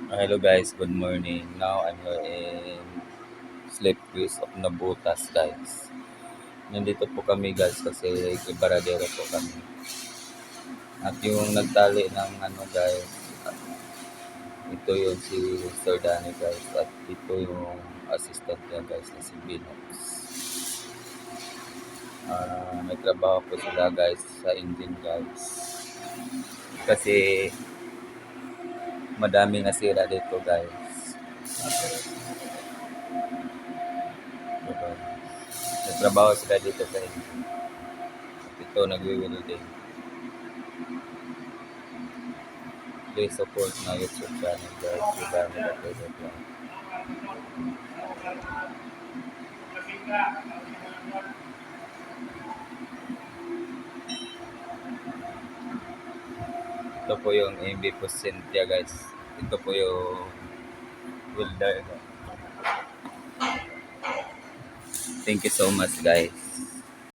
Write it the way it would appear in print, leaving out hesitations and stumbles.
Hello guys, good morning. Now I'm here in Slip Quiz of Nabutas guys. Nandito po kami guys kasi ibaradero po kami. At yung nagtali ng ano guys, ito yung si Sir Danny guys at ito yung assistant niya guys na si Binox. May trabaho po sila guys sa engine guys. Kasi madami nasira dito guys. Diba? Nagtrabaho sila dito sa engine. At ito nagwi-welding. Please support my YouTube channel guys. Dami na po ito. Ito po yung MB po Cynthia guys. Ito po yung welder. Thank you so much guys.